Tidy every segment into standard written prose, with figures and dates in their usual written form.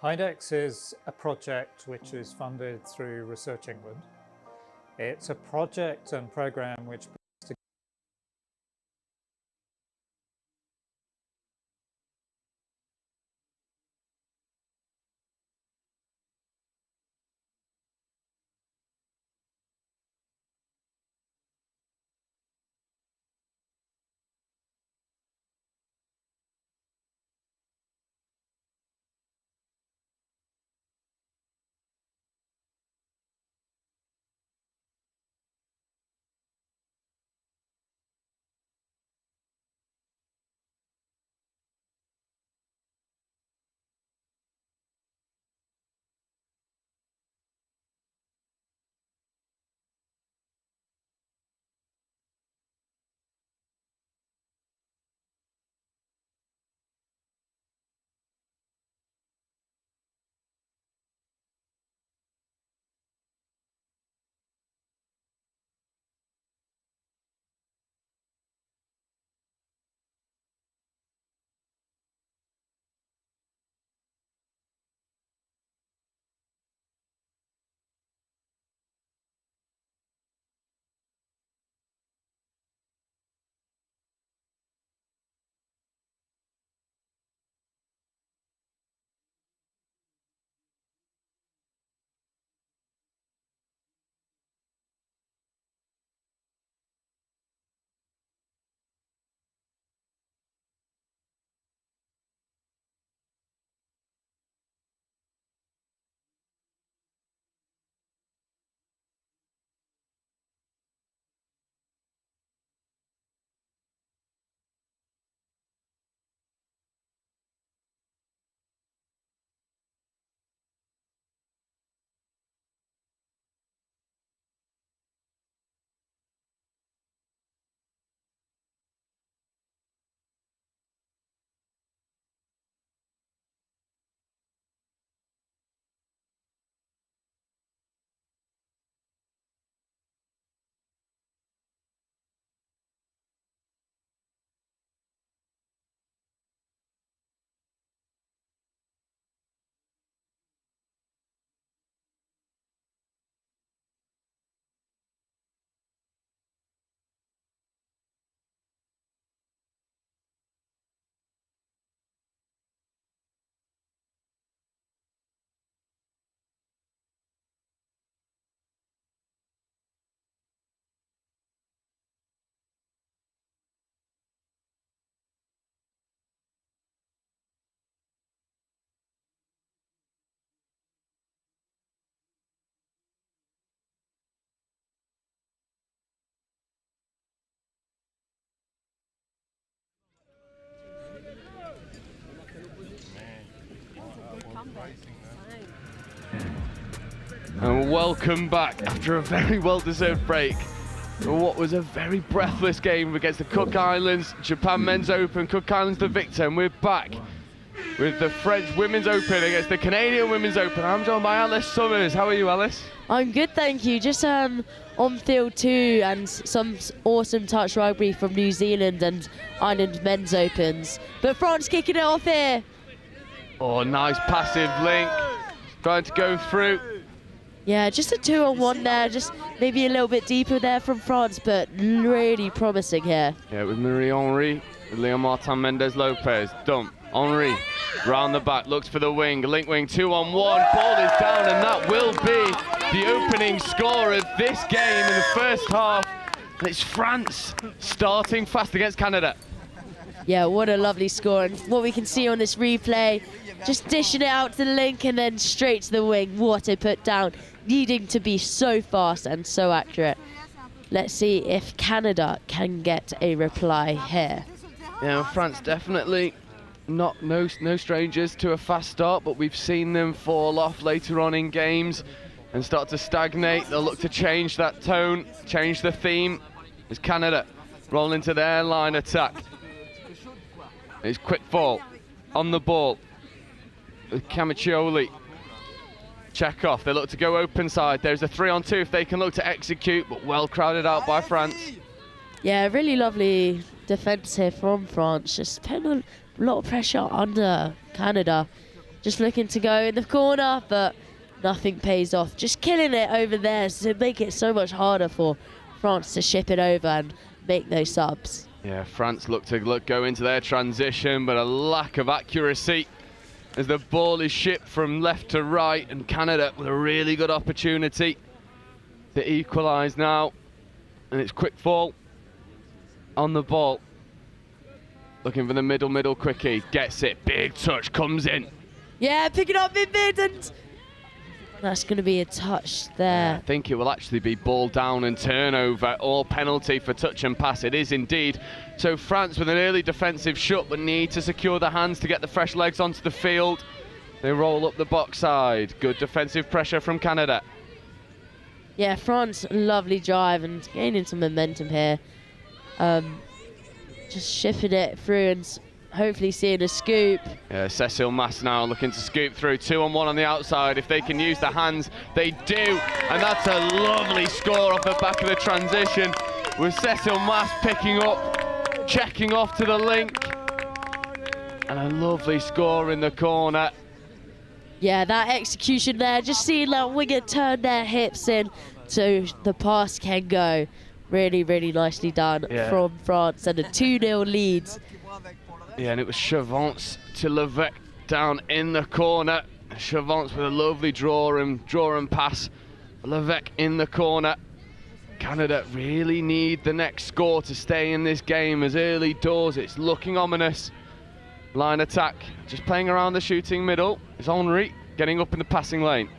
HYDEX is a project which is funded through Research England. It's a project and program which And welcome back after a very well-deserved break for what was a very breathless game against the Cook Islands Japan Men's Open. Cook Islands the victor, and we're back with the French Women's Open against the Canadian Women's Open. I'm joined by Alice Summers. How are you, Alice? I'm good, thank you. Just on field 2 and some awesome touch rugby from New Zealand and Ireland Men's Opens. But France kicking it off here. Oh, nice passive link. Trying to go through. Yeah, just a 2-on-1 there, just maybe a little bit deeper there from France, but really promising here. Yeah, with Marie-Henri, with Leon Martin Mendez-Lopez. Dump. Henri, round the back, looks for the wing. Link wing, 2-on-1. Ball is down, and that will be the opening score of this game in the first half. And it's France starting fast against Canada. Yeah, what a lovely score. And what we can see on this replay, just dishing it out to the link and then straight to the wing. What a put down, needing to be so fast and so accurate. Let's see if Canada can get a reply here. Yeah, France definitely no strangers to a fast start, but we've seen them fall off later on in games and start to stagnate. They'll look to change that tone, change the theme as Canada roll into their line attack. It's quick fall on the ball. Camiccioli, Chekhov, they look to go open side. There's a 3-on-2 if they can look to execute, but well crowded out by France. Yeah, really lovely defence here from France, just putting a lot of pressure under Canada. just looking to go in the corner, but nothing pays off. Just killing it over there to make it so much harder for France to ship it over and make those subs. Yeah, France look to go into their transition, but a lack of accuracy as the ball is shipped from left to right, and Canada with a really good opportunity to equalise now. And it's quick fall on the ball. Looking for the middle quickie, gets it, big touch, comes in. Yeah, pick it up mid, and that's going to be a touch there. I think it will actually be ball down and turnover, or penalty for touch and pass. It is indeed. So France with an early defensive shut, but need to secure the hands to get the fresh legs onto the field. They roll up the box side. Good defensive pressure from Canada. Yeah, France, lovely drive and gaining some momentum here. Just shifting it through and hopefully seeing a scoop. Yeah, Cecil Mass now looking to scoop through. 2-on-1 on the outside. If they can use the hands, they do. And that's a lovely score off the back of the transition, with Cecil Mass picking up, checking off to the link. And a lovely score in the corner. Yeah, that execution there, just seeing that winger turn their hips in so the pass can go. Really, really nicely done from France, and a 2-0 lead. Yeah, and it was Chavance to Levesque down in the corner. Chavance with a lovely draw and pass. Levesque in the corner. Canada really need the next score to stay in this game, as early doors it's looking ominous. Line attack, just playing around the shooting middle. It's Henry getting up in the passing lane.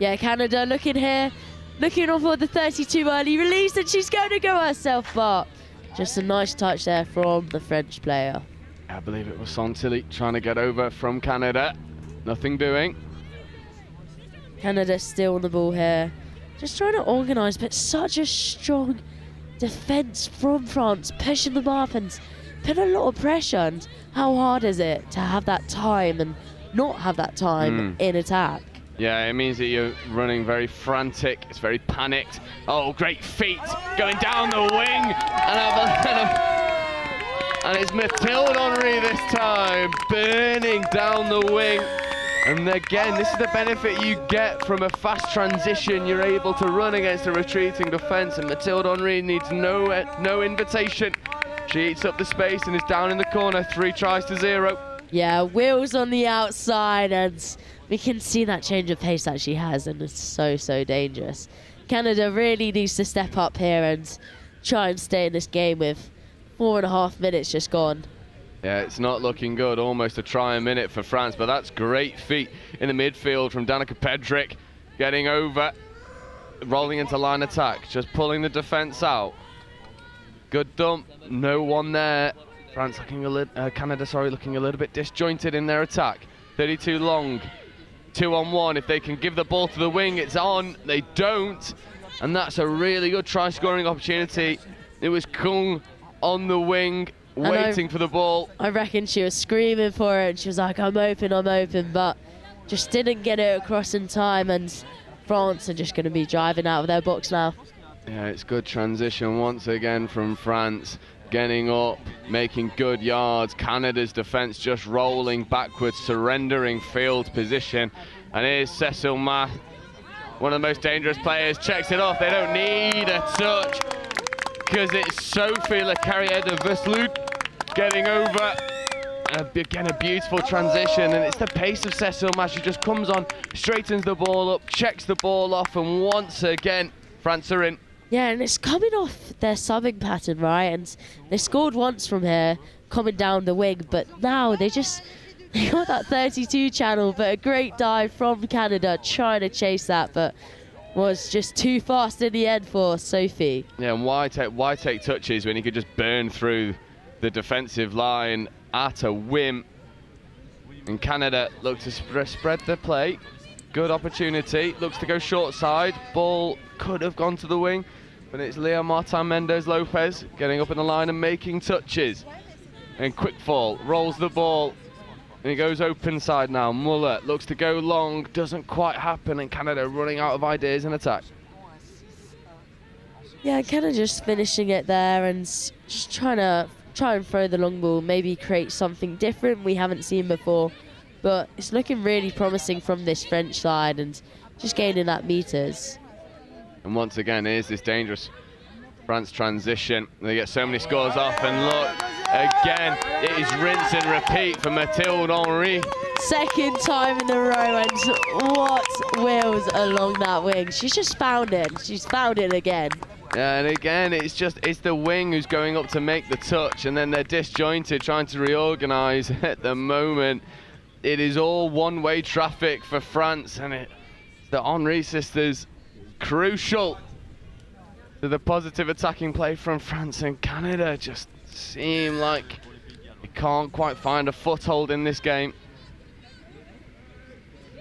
Yeah, Canada looking here, looking off for the 32 early release, and she's going to go herself, but just a nice touch there from the French player. I believe it was Santilli trying to get over from Canada. Nothing doing. Canada still on the ball here, just trying to organise, but such a strong defence from France, pushing them up and putting a lot of pressure. And how hard is it to have that time and not have that time in attack? Yeah, it means that you're running very frantic. It's very panicked. Oh, great feet going down the wing. And it's Mathilde Henry this time, burning down the wing. And again, this is the benefit you get from a fast transition. You're able to run against a retreating defence, and Mathilde Henry needs no invitation. She eats up the space and is down in the corner, 3 tries to 0. Yeah, wheels on the outside, and we can see that change of pace that she has, and it's so, so dangerous. Canada really needs to step up here and try and stay in this game with 4.5 minutes just gone. Yeah, it's not looking good. Almost a try a minute for France, but that's great feet in the midfield from Danica Pedrick, getting over, rolling into line attack, just pulling the defence out. Good dump, no one there. France Canada looking a little bit disjointed in their attack. 32 long, 2-on-1. If they can give the ball to the wing, it's on. They don't, and that's a really good try-scoring opportunity. It was Kung on the wing, waiting for the ball. I reckon she was screaming for it, and she was like, I'm open, but just didn't get it across in time, and France are just going to be driving out of their box now. Yeah, it's good transition once again from France, getting up, making good yards. Canada's defence just rolling backwards, surrendering field position. And here's Cecil Math, one of the most dangerous players, checks it off. They don't need a touch, because it's Sophie Le Carrier de Veslud getting over. Again, a beautiful transition, and it's the pace of Cecil Math. She just comes on, straightens the ball up, checks the ball off, and once again, France are in. Yeah, and it's coming off their subbing pattern, right? And they scored once from here, coming down the wing, but now they got that 32 channel, but a great dive from Canada, trying to chase that, but was just too fast in the end for Sophie. Yeah, and why take touches when you could just burn through the defensive line at a whim? And Canada look to spread the play. Good opportunity, looks to go short side. Ball could have gone to the wing, but it's Lea Martin Mendez Lopez getting up in the line and making touches. And quick fall, rolls the ball, and he goes open side now. Muller looks to go long, doesn't quite happen, and Canada running out of ideas in attack. Yeah, Canada just finishing it there and just try and throw the long ball, maybe create something different we haven't seen before. but it's looking really promising from this French side and just gaining that meters. And once again, here's this dangerous France transition. They get so many scores off, and look, again, it is rinse and repeat for Mathilde Henry. Second time in a row, and what wheels along that wing. She's just found it. She's found it again. Yeah, and again, it's the wing who's going up to make the touch, and then they're disjointed, trying to reorganise at the moment. It is all one-way traffic for France, and the Henry sisters crucial to the positive attacking play from France, and Canada just seem like they can't quite find a foothold in this game.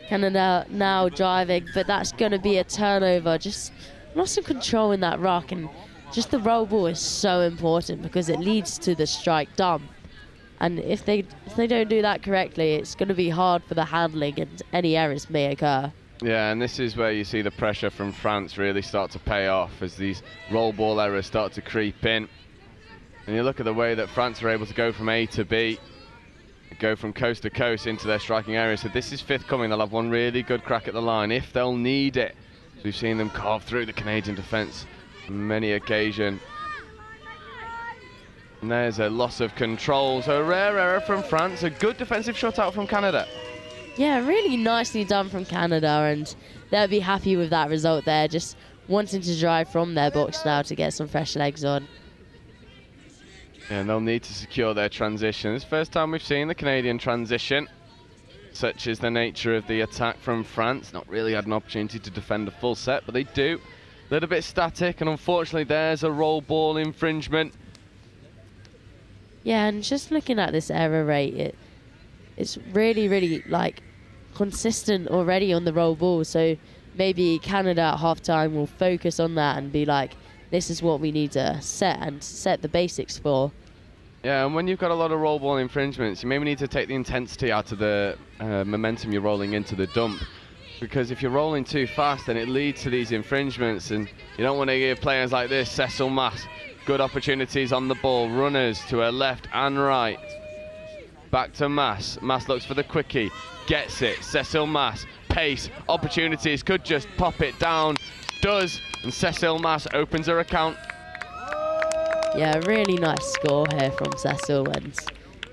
Canada now driving, but that's going to be a turnover. Just lost some control in that rock, and just the roll ball is so important because it leads to the strike dump. And if they don't do that correctly, it's going to be hard for the handling, and any errors may occur. Yeah, and this is where you see the pressure from France really start to pay off as these roll ball errors start to creep in. And you look at the way that France are able to go from A to B, go from coast to coast into their striking area. So this is fifth coming. They'll have one really good crack at the line if they'll need it. We've seen them carve through the Canadian defence on many occasions. And there's a loss of control. So a rare error from France. A good defensive shutout from Canada. Yeah, really nicely done from Canada, and they'll be happy with that result there. Just wanting to drive from their box now to get some fresh legs on. And they'll need to secure their transition. It's the first time we've seen the Canadian transition. Such is the nature of the attack from France. Not really had an opportunity to defend a full set, but they do. A little bit static, and unfortunately there's a roll ball infringement. Yeah, and just looking at this error rate, it's really like consistent already on the roll ball. So maybe Canada at halftime will focus on that and be like, this is what we need to set the basics for. Yeah, and when you've got a lot of roll ball infringements, you maybe need to take the intensity out of the momentum you're rolling into the dump. Because if you're rolling too fast, then it leads to these infringements, and you don't want to give players like this, Cecil Mass, good opportunities on the ball. Runners to her left and right. Back to Mass. Mass looks for the quickie. Gets it. Cecil Mass. Pace. Opportunities. Could just pop it down. Does. And Cecil Mass opens her account. Yeah, really nice score here from Cecil, and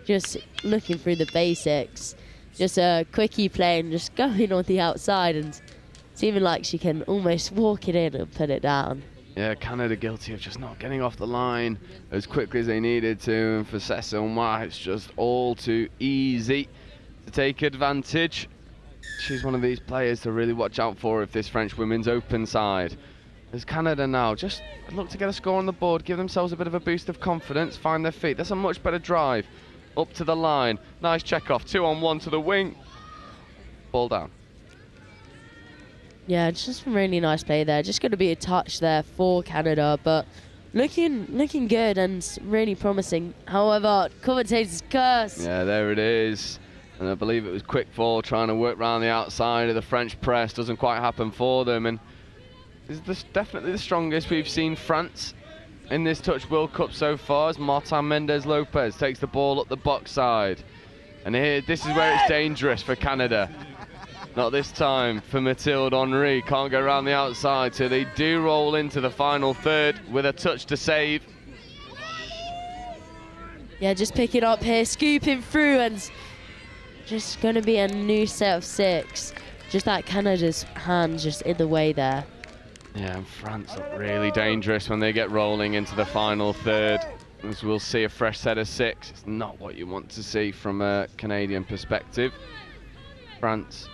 just looking through the basics. Just a quickie play and just going on the outside, and seeming like she can almost walk it in and put it down. Yeah, Canada guilty of just not getting off the line as quickly as they needed to. And for Cecil Mass, it's just all too easy to take advantage. She's one of these players to really watch out for if this French women's open side. As Canada now just look to get a score on the board, give themselves a bit of a boost of confidence, find their feet. That's a much better drive up to the line. Nice check off, 2-on-1 to the wing. Ball down. Yeah, just a really nice play there. Just going to be a touch there for Canada, but looking good and really promising. However, commentator's curse. Yeah, there it is. And I believe it was quick fall trying to work around the outside of the French press. Doesn't quite happen for them. And this is definitely the strongest we've seen France in this Touch World Cup so far, as Martin Mendez-Lopez takes the ball up the box side. And here, this is where it's dangerous for Canada. Not this time for Mathilde Henry. Can't go around the outside, so they do roll into the final third with a touch to save. Yeah, just pick it up here, scooping through, and just going to be a new set of 6. Just that Canada's hand just in the way there. Yeah, and France look really dangerous when they get rolling into the final third. As we'll see a fresh set of 6. It's not what you want to see from a Canadian perspective. France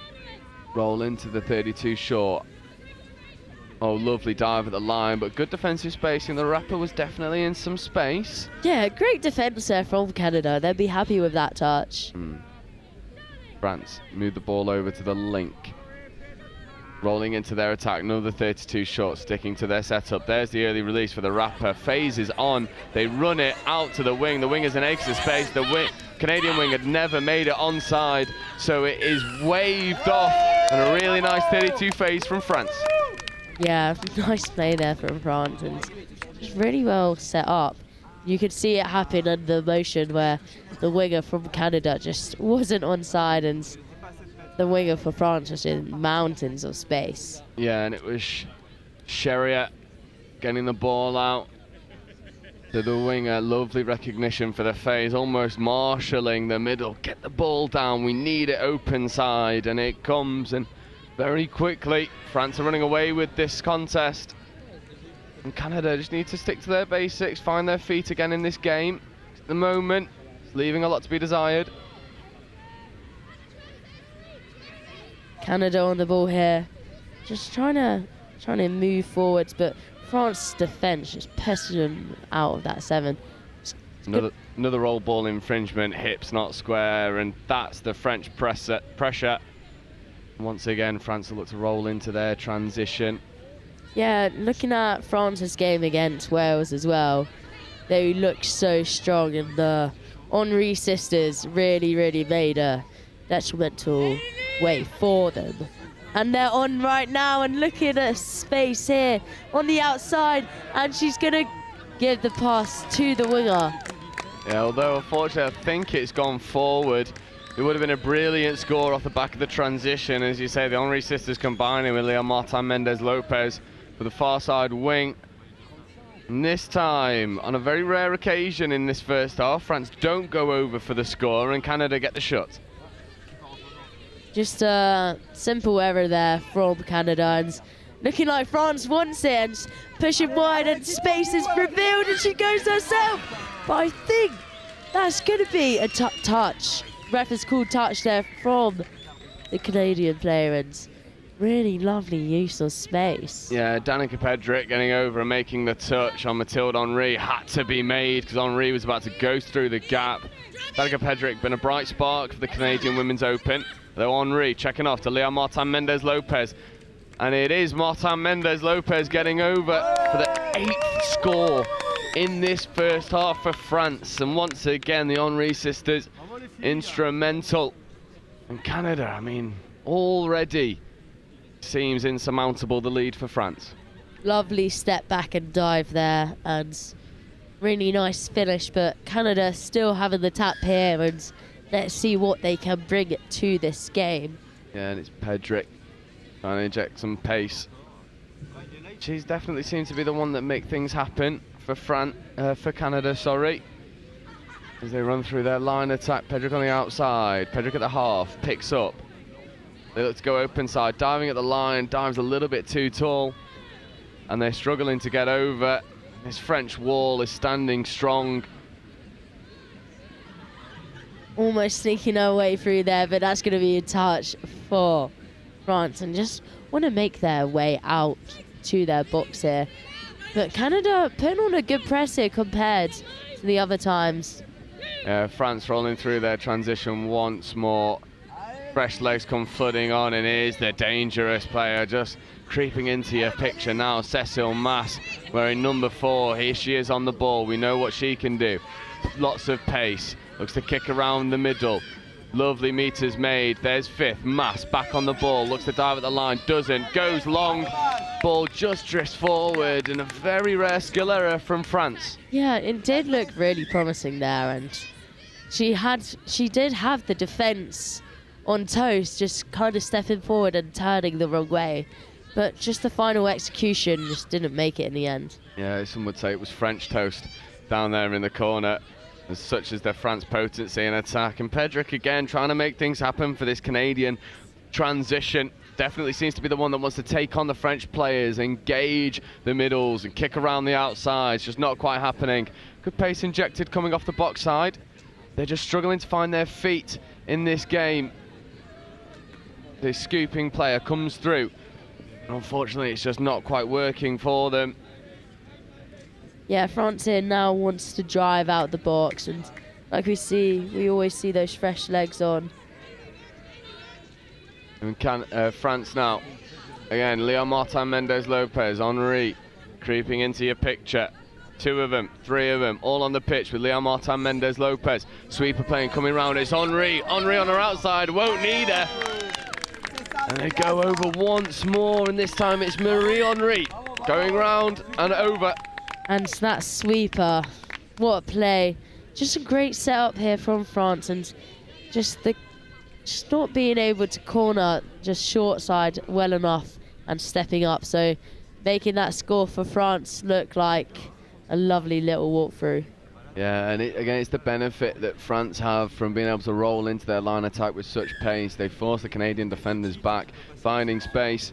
roll into the 32 short. Oh, lovely dive at the line, but good defensive spacing. The rapper was definitely in some space. Yeah, great defence there from Canada. They'll be happy with that touch. France move the ball over to the link. Rolling into their attack, another 32 short, sticking to their setup. There's the early release for the rapper. Phases on. They run it out to the wing. The wing is an extra space. The Canadian wing had never made it onside, so it is waved off. And a really nice 32 phase from France. Yeah, nice play there from France, and just really well set up. You could see it happen under motion where the winger from Canada just wasn't onside, and the winger for France just in mountains of space. Yeah, and it was Chariot getting the ball out to the winger. Lovely recognition for the phase, almost marshalling the middle. Get the ball down, we need it open side, and it comes, and very quickly France are running away with this contest. And Canada just need to stick to their basics, find their feet again in this game. At the moment, it's leaving a lot to be desired. Canada on the ball here, just trying to move forwards, but France's defence just pestered them out of that 7. Another roll ball infringement, hips not square, and that's the French pressure. Once again, France will look to roll into their transition. Yeah, looking at France's game against Wales as well, they look so strong, and the Henry sisters really made a detrimental way for them. And they're on right now, and look at the space here on the outside, and she's gonna give the pass to the winger. Yeah, although unfortunately I think it's gone forward. It would have been a brilliant score off the back of the transition. As you say, the Henry sisters combining with Leon Martin Mendez-Lopez for the far side wing. And this time, on a very rare occasion in this first half, France don't go over for the score and Canada get the shot. Just a simple error there from Canada, and looking like France wants it, and pushing wide, and space is revealed, and she goes herself. But I think that's going to be a touch. Ref has called touch there from the Canadian player, and really lovely use of space. Yeah, Danica Pedrick getting over and making the touch on Mathilde Henry had to be made because Henry was about to go through the gap. Danica Pedrick been a bright spark for the Canadian Women's Open. Though Henry checking off to Leon Martin Mendez-Lopez. And it is Martin Mendez-Lopez getting over for the 8th score in this first half for France. And once again, the Henry sisters instrumental. And Canada, I mean, already seems insurmountable, the lead for France. Lovely step back and dive there, and really nice finish, but Canada still having the tap here, and let's see what they can bring to this game. Yeah, and it's Pedrick trying to inject some pace. She's definitely seems to be the one that make things happen for Canada, sorry. As they run through their line attack, Pedrick on the outside, Pedrick at the half, picks up. They look to go open side, diving at the line, dives a little bit too tall, and they're struggling to get over. This French wall is standing strong. Almost sneaking our way through there, but that's going to be a touch for France, and just want to make their way out to their box here. But Canada putting on a good press here compared to the other times. France rolling through their transition once more. Fresh legs come flooding on, and here's the dangerous player just creeping into your picture now. Cecile Mass wearing number 4. Here she is on the ball. We know what she can do. Lots of pace. Looks to kick around the middle. Lovely meters made. There's 5th. Mass back on the ball. Looks to dive at the line. Doesn't. Goes long. Ball just drifts forward, and a very rare skill error from France. Yeah, it did look really promising there, and she did have the defence on toast, just kind of stepping forward and turning the wrong way. But just the final execution just didn't make it in the end. Yeah, some would say it was French toast down there in the corner. As such as their France potency in attack. And Pedrick again trying to make things happen for this Canadian transition. Definitely seems to be the one that wants to take on the French players, engage the middles and kick around the outsides. Just not quite happening. Good pace injected coming off the box side. They're just struggling to find their feet in this game. The scooping player comes through. Unfortunately, it's just not quite working for them. Yeah, France here now wants to drive out the box, and like we always see those fresh legs on. And France now. Again, Leon Martin Mendez-Lopez, Henry creeping into your picture. 2 of them, 3 of them, all on the pitch with Leon Martin Mendez-Lopez. Sweeper playing, coming round, it's Henry. Henry on her outside, won't need her. And they go over once more, and this time it's Marie Henry going round and over. And that sweeper, what a play. Just a great setup here from France, and just the just not being able to corner just short side well enough and stepping up. So making that score for France look like a lovely little walkthrough. Yeah, and again, it's the benefit that France have from being able to roll into their line attack with such pace. They force the Canadian defenders back, finding space,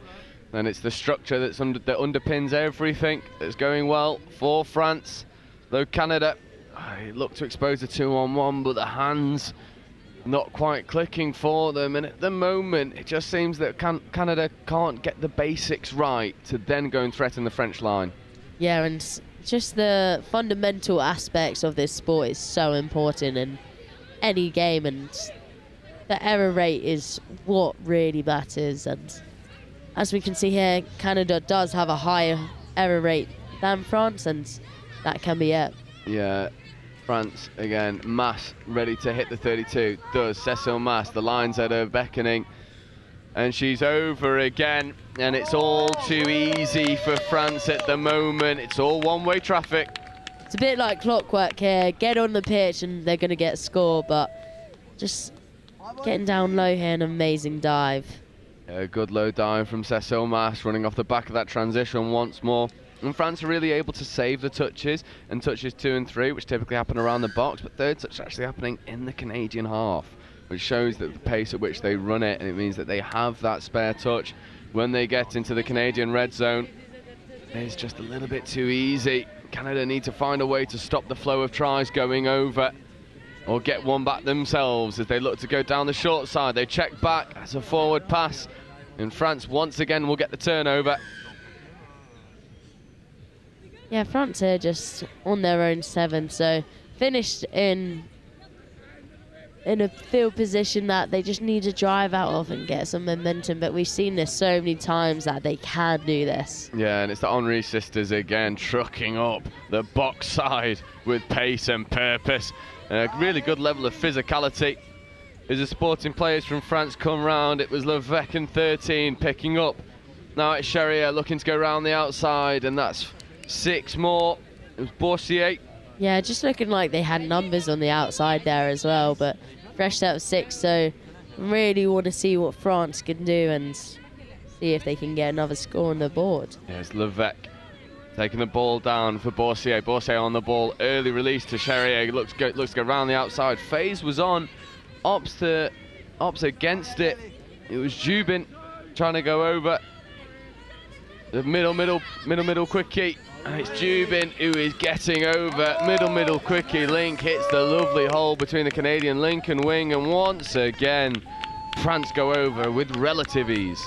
and it's the structure that underpins everything that's going well for France. Though Canada, look to expose a 2-on-1, but the hands not quite clicking for them, and at the moment it just seems that Canada can't get the basics right to then go and threaten the French line. Yeah, and just the fundamental aspects of this sport is so important in any game, and the error rate is what really matters. And as we can see here, Canada does have a higher error rate than France, and that can be it. Yeah, France again, Mass ready to hit the 32, does Cecile Mass, the lines at her beckoning, and she's over again, and it's all too easy for France at the moment. It's all one-way traffic. It's a bit like clockwork here. Get on the pitch and they're going to get a score, but just getting down low here, an amazing dive. A good low dive from Cecile Mass, running off the back of that transition once more. And France are really able to save the touches, and touches 2 and 3, which typically happen around the box, but third touch is actually happening in the Canadian half, which shows that the pace at which they run it, and it means that they have that spare touch when they get into the Canadian red zone. It's just a little bit too easy. Canada need to find a way to stop the flow of tries going over, or get one back themselves as they look to go down the short side. They check back as a forward pass, and France once again will get the turnover. Yeah, France are just on their own 7, so finished in a field position that they just need to drive out of and get some momentum. But we've seen this so many times that they can do this. Yeah, and it's the Henry sisters again, trucking up the box side with pace and purpose. And a really good level of physicality. As the sporting players from France come round, it was Levesque and 13 picking up. Now it's Charrier looking to go around the outside, and that's 6 more. It was Boursier. Yeah, just looking like they had numbers on the outside there as well, but fresh set of 6, so really want to see what France can do and see if they can get another score on the board. Yes, Levesque taking the ball down for Boursier. Boursier on the ball, early release to Charrier, looks to go around the outside. Faze was on, Ops against it. It was Jubin trying to go over. The middle quickie. And it's Jubin who is getting over. Middle quickie. Link hits the lovely hole between the Canadian link and wing, and once again France go over with relative ease.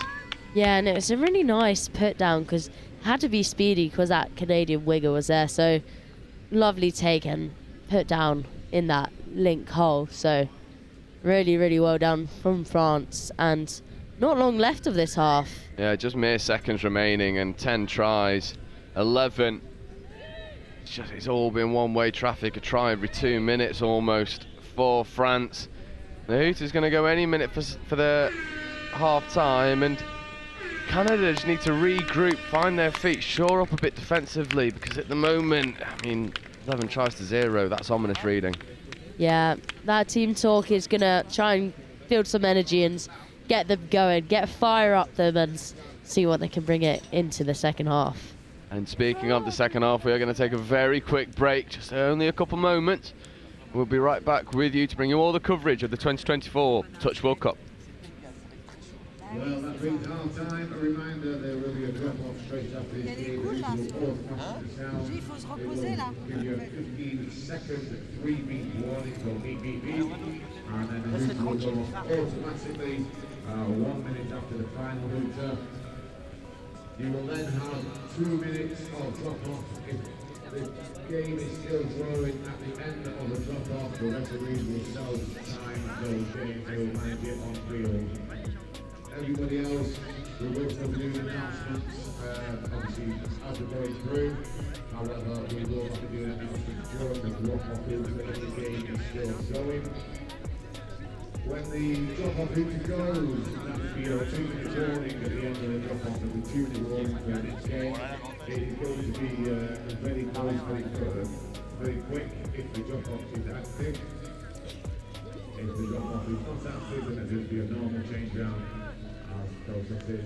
Yeah, and it was a really nice put down because it had to be speedy because that Canadian winger was there. So lovely take and put down in that link hole. So really well done from France, and not long left of this half. Yeah, just mere seconds remaining and 10 tries. 11. It's all been one-way traffic, a try every 2 minutes almost for France. The Hoot is going to go any minute for the half-time, and Canada just need to regroup, find their feet, shore up a bit defensively, because at the moment, I mean, 11 tries to 0, that's ominous reading. Yeah, that team talk is going to try and build some energy and get them going, get fire up them, and see what they can bring it into the second half. And speaking of the second half, we are going to take a very quick break, just only a couple moments. We'll be right back with you to bring you all the coverage of the 2024 Touch World Cup. Well, that brings half-time. A reminder, there will be a drop-off straight after this game. Give you a 15-second 3-beat warning, so beep, beep, beep. And then the hoot will go off automatically 1 minute after the final hooter. You will then have 2 minutes of drop-off. If the game is still drawing at the end of the drop-off, the referees will sell time those games. They will manage it on field. Everybody else, we will still be doing announcements, obviously, as we're going through. However, we will not be doing announcements during the drop-off hooter if the game is still going. When the drop-off hooter goes, that will be a 2-minute warning at the end of the drop-off. There will be 2-minute warning for the next game. It is going to be very close, very quick if the drop-off is active. If the drop-off we've not acted and it would be a normal change round as process is.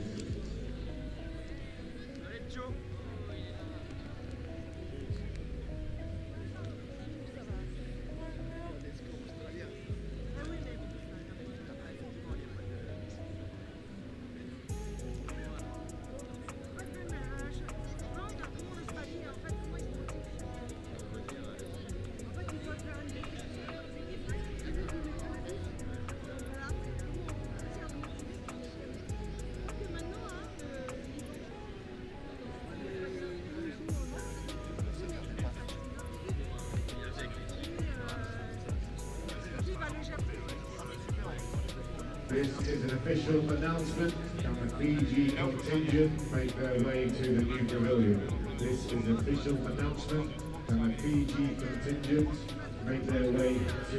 This is an official announcement. Can the Fiji contingent make their way to the new pavilion? This is an official announcement. Can the Fiji contingent make their way to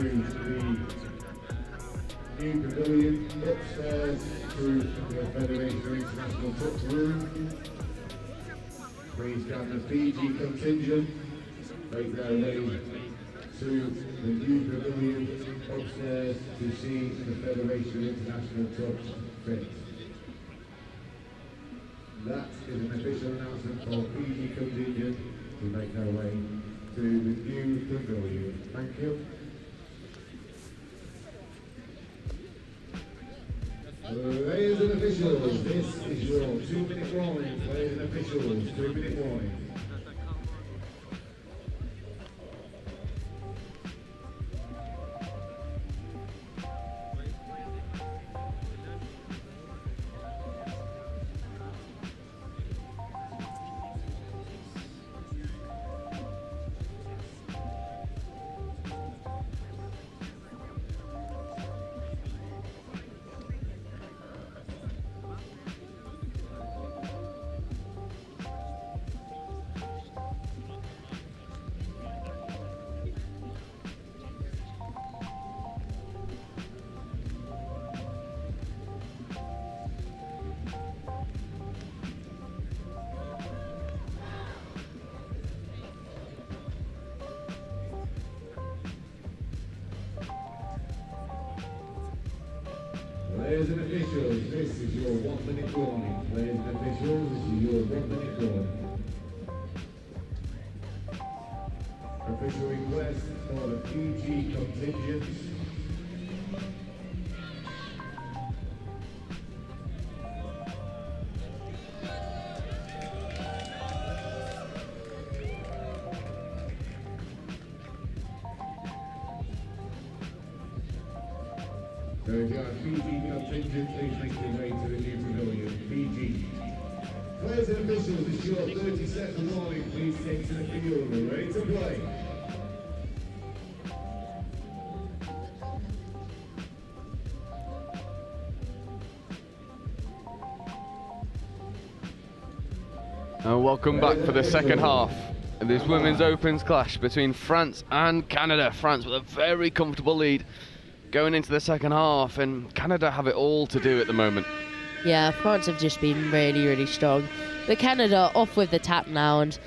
the new pavilion upstairs through the Federation of International Touch Room? Please can the Fiji contingent make their way to the new pavilion upstairs to see the Federation of International Touch fit. That is an official announcement for Fiji contingent to make their way to the new pavilion. Thank you. Ladies and officials, this is your 2-minute warning. Ladies and officials, 2-minute warning. Ladies and officials, this is your 1-minute warning. Ladies and officials, this is your 1-minute warning. Official request for the Fiji contingent. So if you are Fiji contingent, please make your way to the new pavilion. Fiji. Players and officials, it's your 30-second warning. Please take to the field. We're ready to play. And welcome back for the second half of this women's opens clash between France and Canada. France with a very comfortable lead going into the second half, and Canada have it all to do at the moment. Yeah, France have just been really, really strong. But Canada off with the tap now and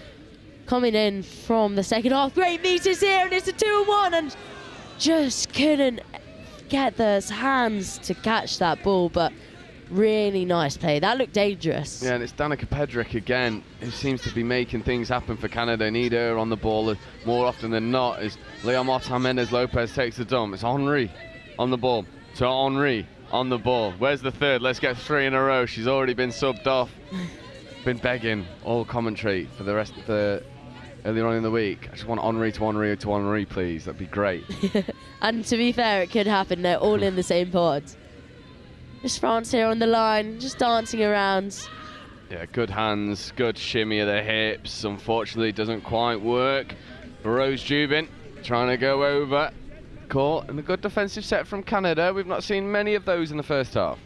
coming in from the second half. Great meters here, and it's a 2-1, and just couldn't get the hands to catch that ball, but really nice play. That looked dangerous. Yeah, and it's Danica Pedrick again who seems to be making things happen for Canada. Need her on the ball more often than not as Leomot Jimenez Lopez takes the dump. It's Henry on the ball to Henry on the ball. Where's the third? Let's get 3 in a row. She's already been subbed off. Been begging all commentary for the rest of the earlier on in the week. I just want Henry to Henry to Henry, please. That'd be great. And to be fair, it could happen. They're all in the same pod. Just France here on the line, just dancing around. Yeah, good hands, good shimmy of the hips. Unfortunately, it doesn't quite work. Rose Jubin trying to go over. Caught, and a good defensive set from Canada. We've not seen many of those in the first half.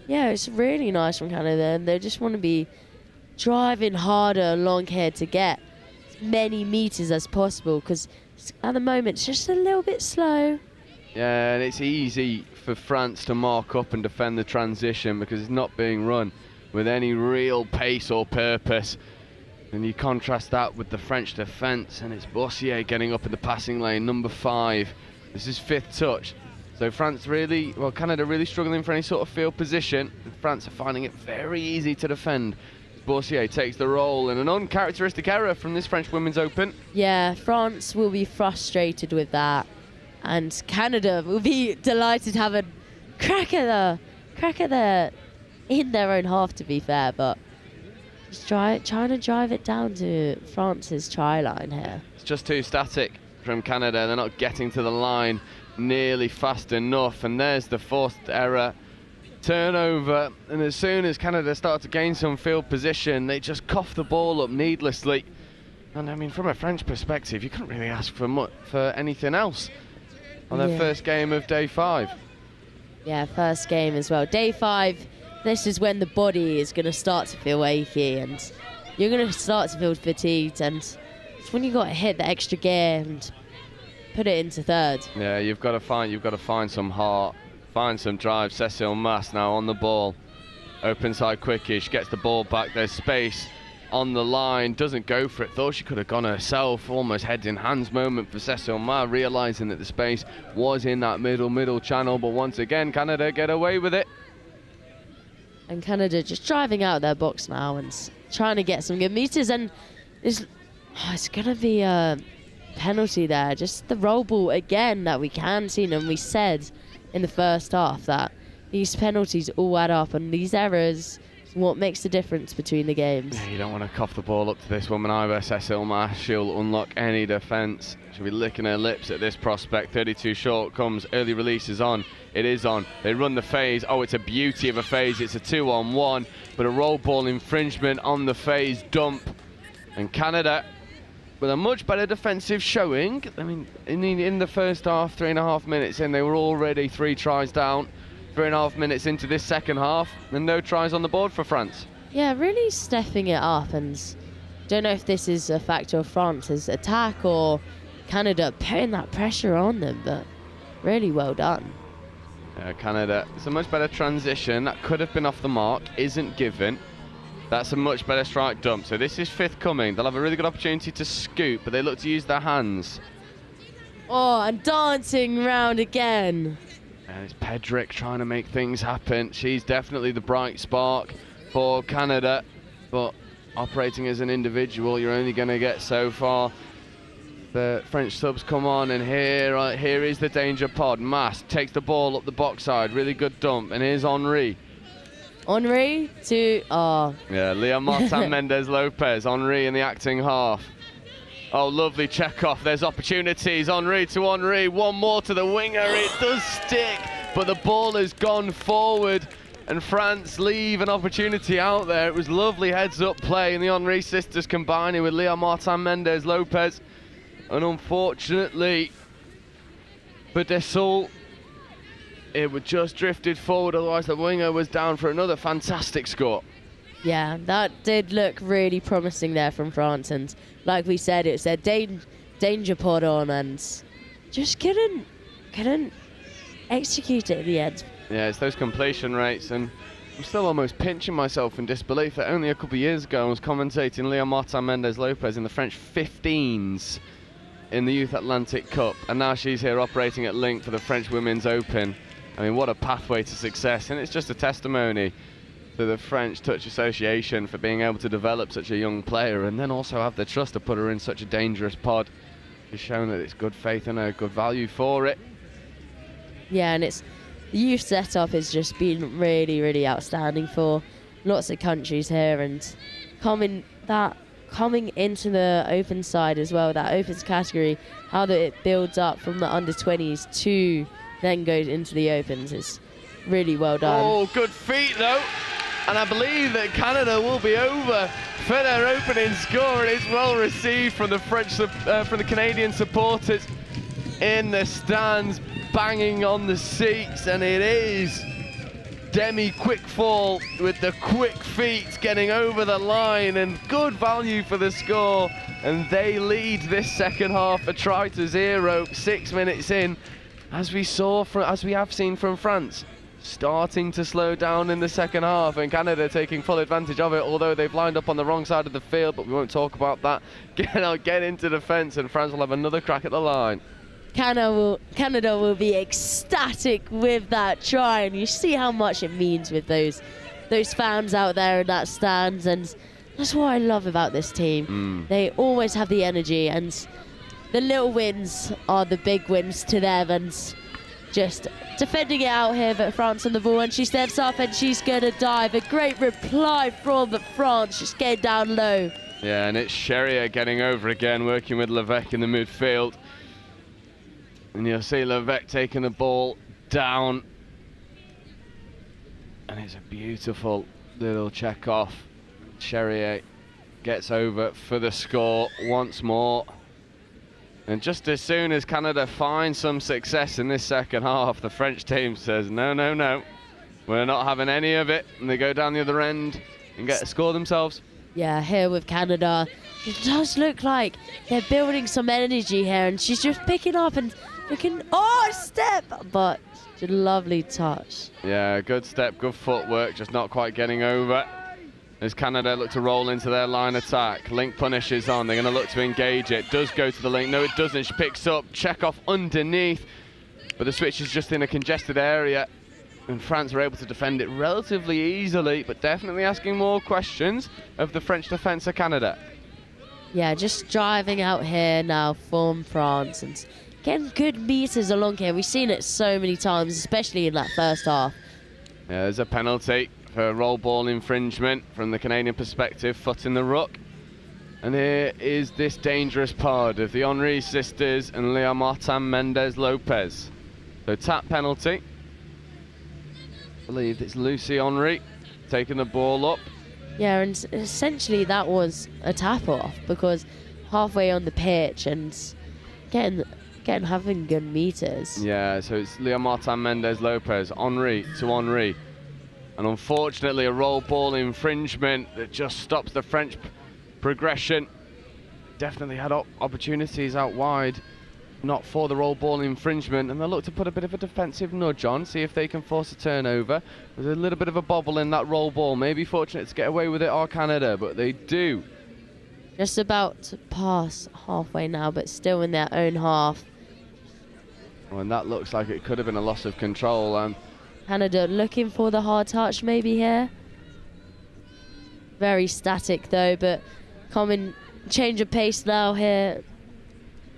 Yeah, it's really nice from Canada, and they just want to be driving harder along here to get as many meters as possible, because at the moment it's just a little bit slow. Yeah, and it's easy for France to mark up and defend the transition because it's not being run with any real pace or purpose. And you contrast that with the French defence, and it's Bossier getting up in the passing lane, number 5. This is 5th touch. So France really, well, Canada really struggling for any sort of field position. And France are finding it very easy to defend. Boursier takes the roll, and an uncharacteristic error from this French Women's Open. Yeah, France will be frustrated with that, and Canada will be delighted to have a crack at the in their own half, to be fair, but just trying to drive it down to France's try line here. It's just too static from Canada. They're not getting to the line nearly fast enough, and there's the forced error. Turnover, and as soon as Canada start to gain some field position, they just cough the ball up needlessly. And I mean, from a French perspective, you couldn't really ask for anything else on their first game of day 5. Yeah, first game as well. Day 5, this is when the body is going to start to feel achy, and you're going to start to feel fatigued, and it's when you got to hit the extra gear and put it into third. Yeah, you've got to find some heart. Find some drive. Cecile Mass now on the ball. Open side quickish, gets the ball back. There's space on the line. Doesn't go for it. Thought she could have gone herself. Almost heads in hands moment for Cecile Mass, realising that the space was in that middle channel. But once again, Canada get away with it. And Canada just driving out their box now and trying to get some good meters. And it's going to be a penalty there. Just the roll ball again that we can see, and we said in the first half that these penalties all add up, and these errors is what makes the difference between the games. Yeah, you don't want to cough the ball up to this woman either, Cecile Mass. She'll unlock any defence. She'll be licking her lips at this prospect. 32 short comes, early release is on. It is on. They run the phase. Oh, it's a beauty of a phase. It's a 2-on-1, but a roll ball infringement on the phase dump. And Canada with a much better defensive showing. I mean, in the first half, 3.5 minutes in, they were already 3 tries down. 3.5 minutes into this second half, and no tries on the board for France. Yeah, really stepping it up, and don't know if this is a factor of France's attack or Canada putting that pressure on them, but really well done. Canada, it's a much better transition. That could have been off the mark, isn't given. That's a much better strike dump. So this is 5th coming. They'll have a really good opportunity to scoop, but they look to use their hands. Oh, and dancing round again. And it's Pedrick trying to make things happen. She's definitely the bright spark for Canada, but operating as an individual, you're only going to get so far. The French subs come on, and here is the danger pod. Mass takes the ball up the box side. Really good dump, and here's Henri. Henri to... Oh. Yeah, Leah Martin Mendez Lopez. Henri in the acting half. Oh, lovely check off. There's opportunities. Henri to Henri. One more to the winger. It does stick, but the ball has gone forward, and France leave an opportunity out there. It was lovely heads-up play, and the Henri sisters combining with Leah Martin Mendez Lopez. And unfortunately for Desaulles, it was just drifted forward, otherwise the winger was down for another fantastic score. Yeah, that did look really promising there from France, and like we said, it's a danger pod on, and just couldn't execute it at the end. Yeah, it's those completion rates, and I'm still almost pinching myself in disbelief that only a couple of years ago I was commentating Leah Martin Mendez Lopez in the French 15s in the Youth Atlantic Cup, and now she's here operating at link for the French Women's Open. I mean, what a pathway to success, and it's just a testimony to the French Touch Association for being able to develop such a young player, and then also have the trust to put her in such a dangerous pod. It's shown that it's good faith and a good value for it. Yeah, and it's the youth setup has just been really, really outstanding for lots of countries here, and coming into the open side as well, that opens category, how that it builds up from the under-20s to then goes into the opens is really well done. Oh, good feet though, and I believe that Canada will be over for their opening score, and it's well received from the from the Canadian supporters in the stands, banging on the seats, and it is Demi Quickfall with the quick feet getting over the line, and good value for the score, and they lead this second half a try to 0, 6 minutes in, as we have seen from France starting to slow down in the second half, and Canada taking full advantage of it, although they've lined up on the wrong side of the field, but we won't talk about that. Get into defence, and France will have another crack at the line. Canada will be ecstatic with that try, and you see how much it means with those fans out there in that stands, and that's what I love about this team. They always have the energy, and the little wins are the big wins to them, and just defending it out here, but France on the ball, and she steps up and she's going to dive. A great reply from France, just getting down low. Yeah, and it's Sherrier getting over again, working with Levesque in the midfield. And you'll see Levesque taking the ball down. And it's a beautiful little check off. Sherrier gets over for the score once more. And just as soon as Canada finds some success in this second half, the French team says, no, no, no, we're not having any of it. And they go down the other end and get a score themselves. Yeah, here with Canada, it does look like they're building some energy here, and she's just picking up and picking, step, but a lovely touch. Yeah, good step, good footwork, just not quite getting over. As Canada look to roll into their line attack. Link punishes on, they're going to look to engage it. Does go to the link, no it doesn't, she picks up, check off underneath, but the switch is just in a congested area, and France are able to defend it relatively easily, but definitely asking more questions of the French defence of Canada. Yeah, just driving out here now from France and getting good meters along here. We've seen it so many times, especially in that first half. Yeah, there's a penalty for roll ball infringement from the Canadian perspective, foot in the ruck. And here is this dangerous pod of the Henry sisters and Leah Martin Mendez Lopez. So tap penalty. I believe it's Lucy Henry taking the ball up. Yeah, and essentially that was a tap off, because halfway on the pitch and having good meters. Yeah, so it's Leah Martin Mendez Lopez, Henry to Henry. And unfortunately a roll ball infringement that just stops the French progression. Definitely had opportunities out wide, not for the roll ball infringement, and they'll look to put a bit of a defensive nudge on, see if they can force a turnover. There's a little bit of a bobble in that roll ball, maybe fortunate to get away with it, or Canada, but they do. Just about to pass halfway now, but still in their own half. Well, and that looks like it could have been a loss of control. Canada looking for the hard touch maybe here. Very static though, but common change of pace now here.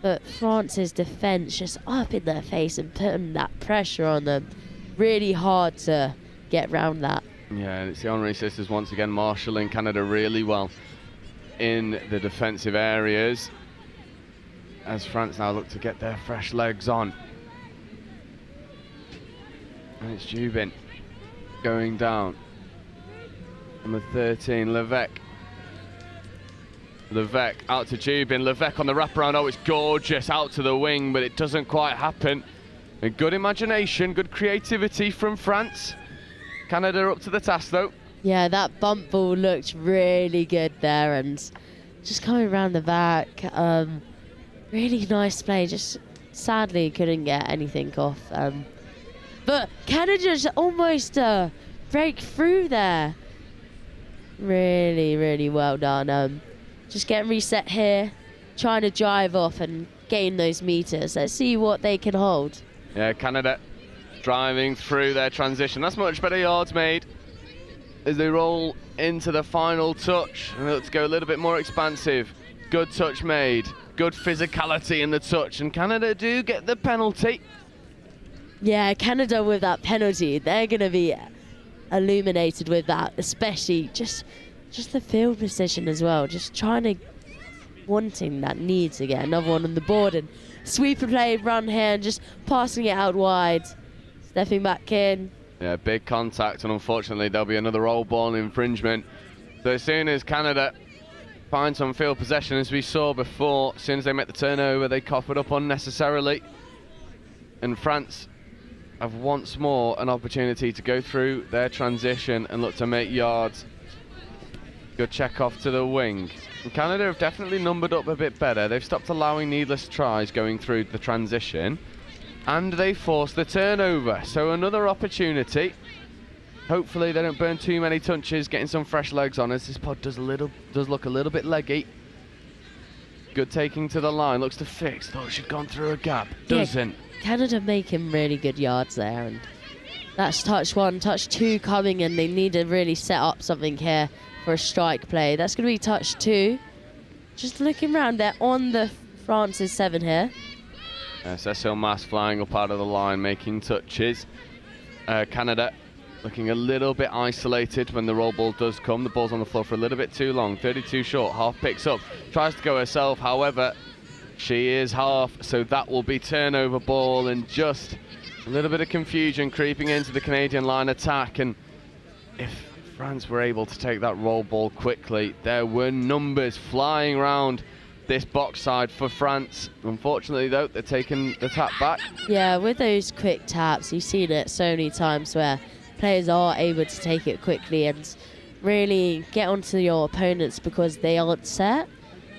But France's defence just up in their face and putting that pressure on them. Really hard to get round that. Yeah, and it's the Henry sisters once again marshalling Canada really well in the defensive areas, as France now look to get their fresh legs on. And it's Jubin going down. Number 13, Levesque. Levesque out to Jubin. Levesque on the wraparound. Oh, it's gorgeous. Out to the wing, but it doesn't quite happen. A good imagination, good creativity from France. Canada up to the task, though. Yeah, that bump ball looked really good there, and just coming around the back. Really nice play. Just sadly couldn't get anything off. But Canada just almost break through there. Really, really well done. Just getting reset here, trying to drive off and gain those meters. Let's see what they can hold. Yeah, Canada driving through their transition. That's much better yards made as they roll into the final touch. And let's go a little bit more expansive. Good touch made, good physicality in the touch, and Canada do get the penalty. Yeah, Canada with that penalty, they're going to be illuminated with that, especially just the field position as well. Just wanting that need to get another one on the board, and sweeper play, run here, and just passing it out wide, stepping back in. Yeah, big contact, and unfortunately there'll be another roll ball infringement. So as soon as Canada find some field possession, as we saw before, as soon as they make the turnover, they cough it up unnecessarily. And France have once more an opportunity to go through their transition and look to make yards. Good check off to the wing. And Canada have definitely numbered up a bit better. They've stopped allowing needless tries going through the transition, and they forced the turnover. So another opportunity. Hopefully they don't burn too many touches, getting some fresh legs on, as this pod does look a little bit leggy. Good taking to the line. Looks to fix. Thought she'd gone through a gap. Doesn't. Yeah, Canada making really good yards there. And that's touch 1, touch 2 coming, and they need to really set up something here for a strike play. That's going to be touch 2. Just looking around, they're on the France's 7 here. Cecil Mass flying up out of the line, making touches. Canada looking a little bit isolated when the roll ball does come. The ball's on the floor for a little bit too long. 32 short, half picks up, tries to go herself. However, she is half, so that will be turnover ball, and just a little bit of confusion creeping into the Canadian line attack. And if France were able to take that roll ball quickly, there were numbers flying around this box side for France. Unfortunately, though, they're taking the tap back. Yeah, with those quick taps, you've seen it so many times where players are able to take it quickly and really get onto your opponents because they aren't set.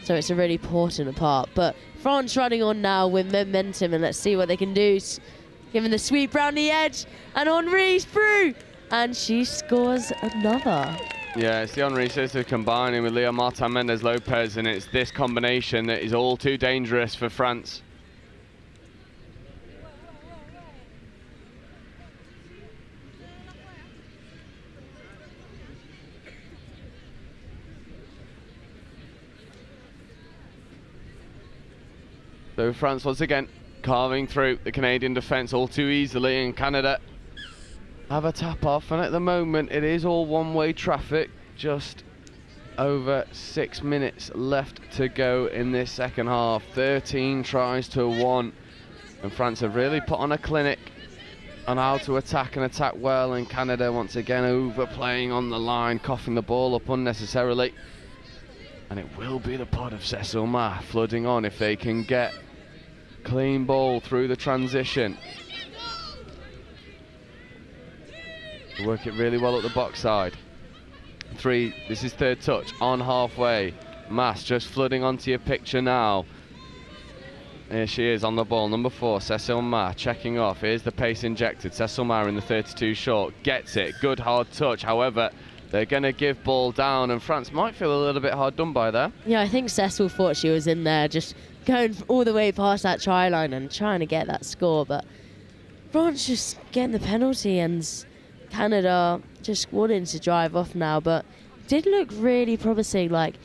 So it's a really important part. But France running on now with momentum, and let's see what they can do. Giving the sweep round the edge, and Henri's through, and she scores another. Yeah, it's the Henri sister combining with Leo Martin Mendez Lopez, and it's this combination that is all too dangerous for France. So France once again carving through the Canadian defence all too easily, and Canada have a tap off, and at the moment it is all one-way traffic. Just over 6 minutes left to go in this second half. 13 tries to 1, and France have really put on a clinic on how to attack and attack well, and Canada once again overplaying on the line, coughing the ball up unnecessarily. And it will be the pod of Cecil Ma flooding on if they can get clean ball through the transition. Work it really well at the box side. 3, this is third touch on halfway. Mass just flooding onto your picture now. Here she is on the ball, number 4, Cecil Ma checking off. Here's the pace injected. Cecil Ma in the 32 short, gets it, good hard touch. However, they're going to give ball down, and France might feel a little bit hard done by there. Yeah, I think Cecil thought she was in there, just going all the way past that try line and trying to get that score. But France just getting the penalty, and Canada just wanting to drive off now. But did look really promising, like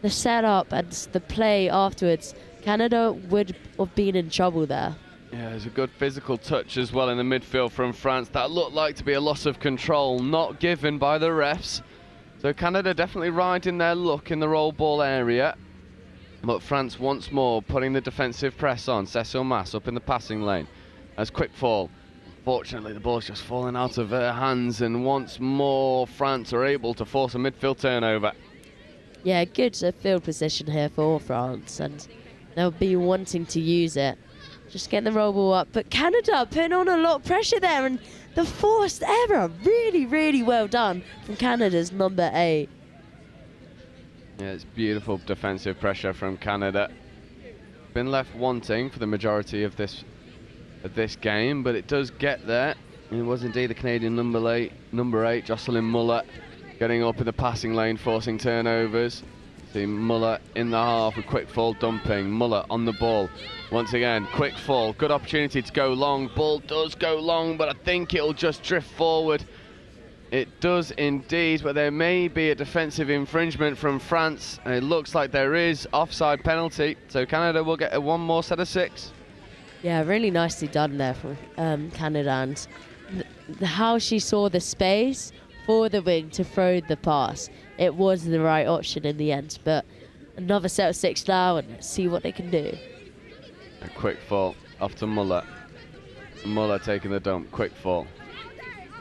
the setup and the play afterwards. Canada would have been in trouble there. Yeah, there's a good physical touch as well in the midfield from France. That looked like to be a loss of control, not given by the refs. So Canada definitely riding their luck in the roll ball area. But France once more putting the defensive press on. Cecil Mass up in the passing lane as quick fall. Fortunately, the ball's just falling out of her hands, and once more France are able to force a midfield turnover. Yeah, good field position here for France, and they'll be wanting to use it. Just get the roll ball up. But Canada putting on a lot of pressure there, and the forced error, really, really well done from Canada's number 8. Yeah, it's beautiful defensive pressure from Canada. Been left wanting for the majority of this game, but it does get there. It was indeed the Canadian number 8, Jocelyn Muller, getting up in the passing lane, forcing turnovers. See Muller in the half with quick fall dumping. Muller on the ball. Once again, quick fall. Good opportunity to go long. Ball does go long, but I think it'll just drift forward. It does indeed, but there may be a defensive infringement from France. And it looks like there is offside penalty. So Canada will get one more set of 6. Yeah, really nicely done there from Canada. And how she saw the space for the wing to throw the pass. It was the right option in the end, but another set of 6 now, and let's see what they can do. A quick fall off to Muller. Muller taking the dump, quick fall.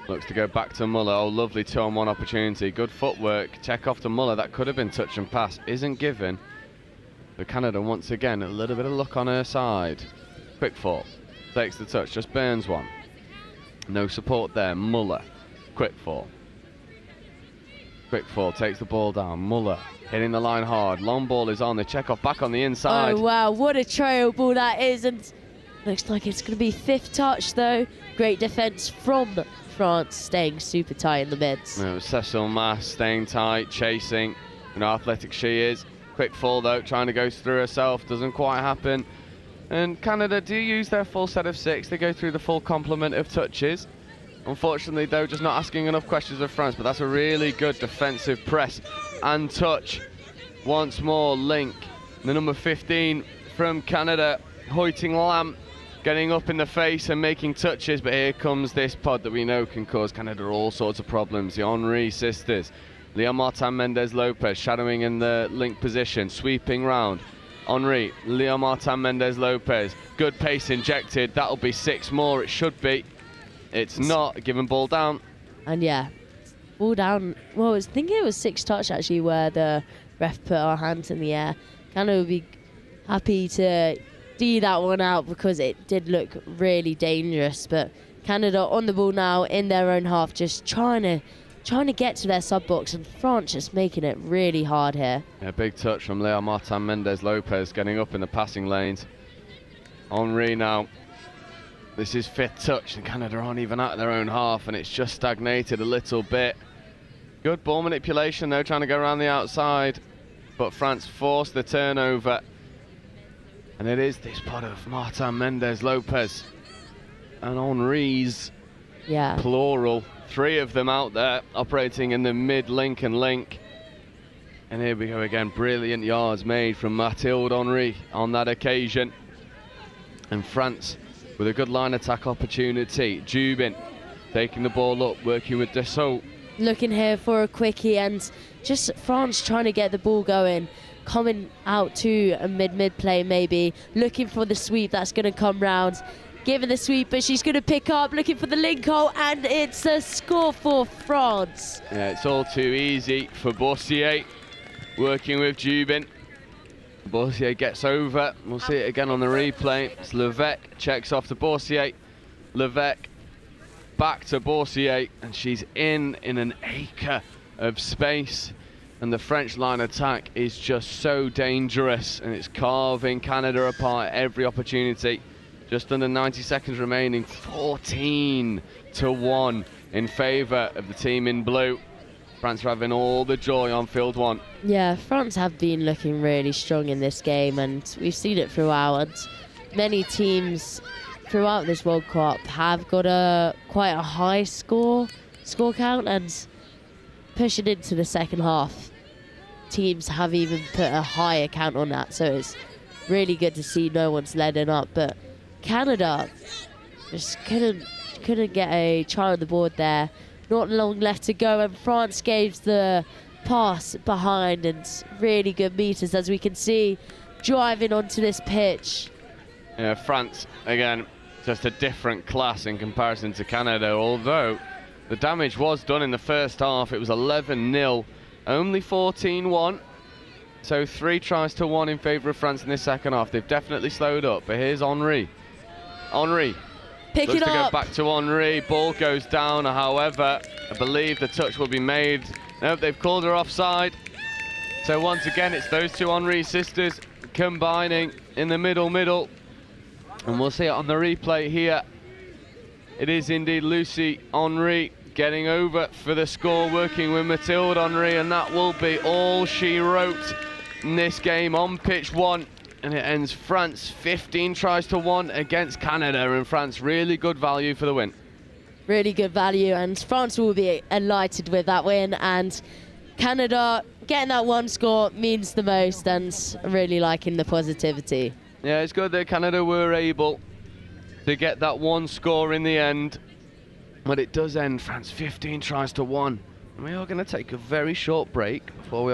Looks to go back to Muller. Oh, lovely 2-on-1 opportunity. Good footwork. Check off to Muller. That could have been touch and pass. Isn't given. But Canada, once again, a little bit of luck on her side. Quick fall. Takes the touch. Just burns one. No support there. Muller. Quick fall. Quick fall. Takes the ball down. Muller hitting the line hard. Long ball is on. The check off back on the inside. Oh, wow. What a trail ball that is. And looks like it's going to be 5th touch, though. Great defence from France, staying super tight in the mids. Cecil Mass staying tight, chasing. You know how athletic she is. Quick fall though, trying to go through herself, doesn't quite happen. And Canada do use their full set of 6. They go through the full complement of touches. Unfortunately though, just not asking enough questions of France, but that's a really good defensive press and touch. Once more, Link, the number 15 from Canada, hoiting Lamb, getting up in the face and making touches, but here comes this pod that we know can cause Canada all sorts of problems. The Henry sisters, Leon Martin Mendez Lopez shadowing in the Link position, sweeping round. Henry, Leon Martin Mendez Lopez, good pace injected, that'll be 6 more, it should be. It's not, given ball down. And yeah, ball down, well, I was thinking it was 6 touch actually where the ref put our hands in the air. Canada would be happy to see that one out because it did look really dangerous, but Canada on the ball now in their own half, just trying to get to their sub box, and France just making it really hard here. Yeah, big touch from Leon Martin Mendez Lopez getting up in the passing lanes. Henry now. This is 5th touch, and Canada aren't even out of their own half, and it's just stagnated a little bit. Good ball manipulation though, trying to go around the outside, but France forced the turnover. And it is this pot of Martin Mendez Lopez and Henry's, plural. 3 of them out there operating in the mid-link and link. And here we go again, brilliant yards made from Mathilde Henry on that occasion. And France with a good line attack opportunity. Jubin taking the ball up, working with Dassault. Looking here for a quickie, and just France trying to get the ball going. Coming out to a mid play maybe, looking for the sweep that's going to come round. Giving the sweep, but she's going to pick up, looking for the link hole, and it's a score for France. Yeah, it's all too easy for Boursier, working with Jubin. Boursier gets over, we'll see it again on the replay. It's Levesque, checks off to Boursier. Levesque back to Boursier, and she's in an acre of space. And the French line attack is just so dangerous, and it's carving Canada apart at every opportunity. Just under 90 seconds remaining, 14-1 in favour of the team in blue. France are having all the joy on field 1. Yeah, France have been looking really strong in this game, and we've seen it throughout. And many teams throughout this World Cup have got quite a high score count, and pushing into the second half, teams have even put a higher count on that. So it's really good to see no one's letting up. But Canada just couldn't get a try on the board there. Not long left to go, and France gave the pass behind, and really good meters, as we can see, driving onto this pitch. Yeah, France, again, just a different class in comparison to Canada, although the damage was done in the first half. It was 11-0, only 14-1. So 3 tries to 1 in favour of France in this second half. They've definitely slowed up, but here's Henry. Henry. Pick Looks it to up. go back to Henry. Ball goes down, however, I believe the touch will be made. Nope, they've called her offside. So once again, it's those 2 Henry sisters combining in the middle. And we'll see it on the replay here. It is indeed Lucy Henry getting over for the score, working with Mathilde Henry, and that will be all she wrote in this game on pitch 1. And it ends France 15 tries to 1 against Canada, and France really good value for the win. Really good value, and France will be delighted with that win, and Canada getting that 1 score means the most, and really liking the positivity. Yeah, it's good that Canada were able to get that 1 score in the end, but it does end France 15 tries to 1. And we are going to take a very short break before we